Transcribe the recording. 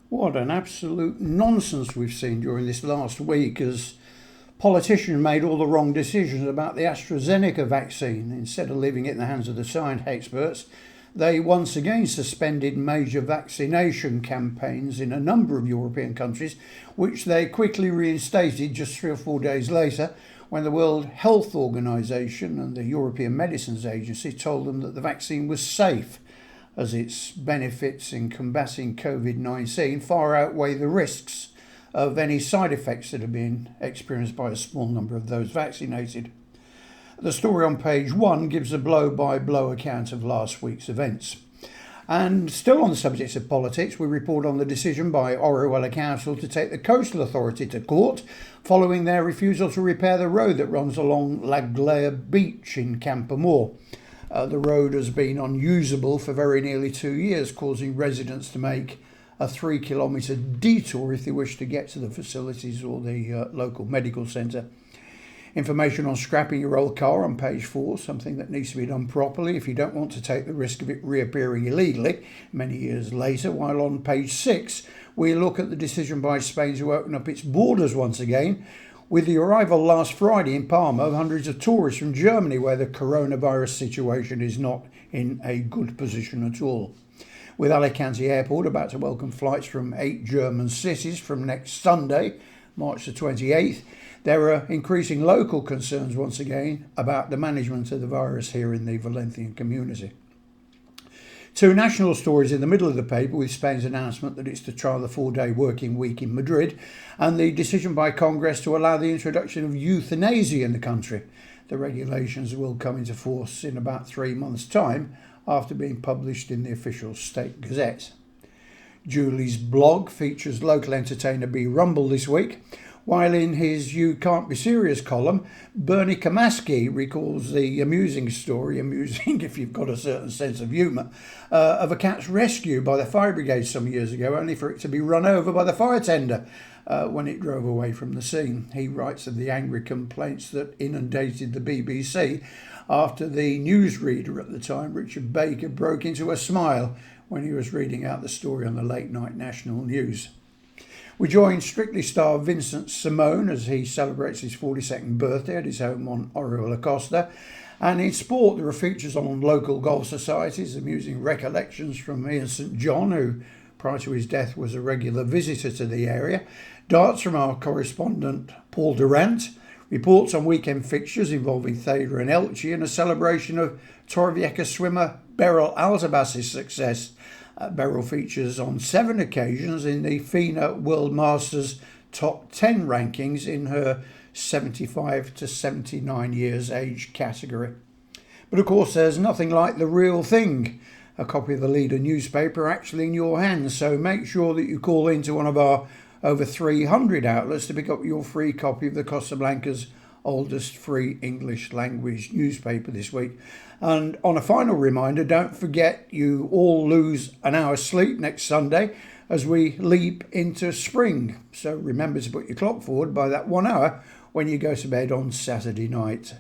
What an absolute nonsense we've seen during this last week as politicians made all the wrong decisions about the AstraZeneca vaccine. Instead of leaving it in the hands of the science experts, they once again suspended major vaccination campaigns in a number of European countries, which they quickly reinstated just 3 or 4 days later when the World Health Organization and the European Medicines Agency told them that the vaccine was safe, as its benefits in combating COVID-19 far outweigh the risks of any side effects that have been experienced by a small number of those vaccinated. The story on page 1 gives a blow-by-blow account of last week's events. And still on the subject of politics, we report on the decision by Oruella Council to take the Coastal Authority to court following their refusal to repair the road that runs along Laglea Beach in Campermore. The road has been unusable for very nearly 2 years, causing residents to make a 3-kilometre detour if they wish to get to the facilities or the local medical centre. Information on scrapping your old car on page 4, something that needs to be done properly if you don't want to take the risk of it reappearing illegally many years later. While on page 6, we look at the decision by Spain to open up its borders once again, with the arrival last Friday in Palma of hundreds of tourists from Germany, where the coronavirus situation is not in a good position at all. With Alicante Airport about to welcome flights from 8 German cities from next Sunday, March the 28th, there are increasing local concerns once again about the management of the virus here in the Valencian community. 2 national stories in the middle of the paper, with Spain's announcement that it's to trial the 4-day working week in Madrid and the decision by Congress to allow the introduction of euthanasia in the country. The regulations will come into force in about 3 months' time after being published in the official State Gazette. Julie's blog features local entertainer B. Rumble this week, while in his You Can't Be Serious column, Bernie Kamaski recalls the amusing story, amusing if you've got a certain sense of humour, of a cat's rescue by the fire brigade some years ago, only for it to be run over by the fire tender when it drove away from the scene. He writes of the angry complaints that inundated the BBC after the newsreader at the time, Richard Baker, broke into a smile when he was reading out the story on the late night national news. We join Strictly star Vincent Simone as he celebrates his 42nd birthday at his home on Orihuela Costa. And in sport, there are features on local golf societies, amusing recollections from Ian St John, who prior to his death was a regular visitor to the area, darts from our correspondent Paul Durant, reports on weekend fixtures involving Theda and Elche, and a celebration of Torrevieja swimmer Beryl Altabas's success. Beryl features on 7 occasions in the FINA World Masters top 10 rankings in her 75 to 79 years age category. But of course, there's nothing like the real thing. A copy of the Leader newspaper actually in your hands, so make sure that you call into one of our over 300 outlets to pick up your free copy of the Costa Blanca's oldest free English language newspaper this week. And on a final reminder, don't forget you all lose an hour's sleep next Sunday as we leap into spring. So remember to put your clock forward by that 1 hour when you go to bed on Saturday night.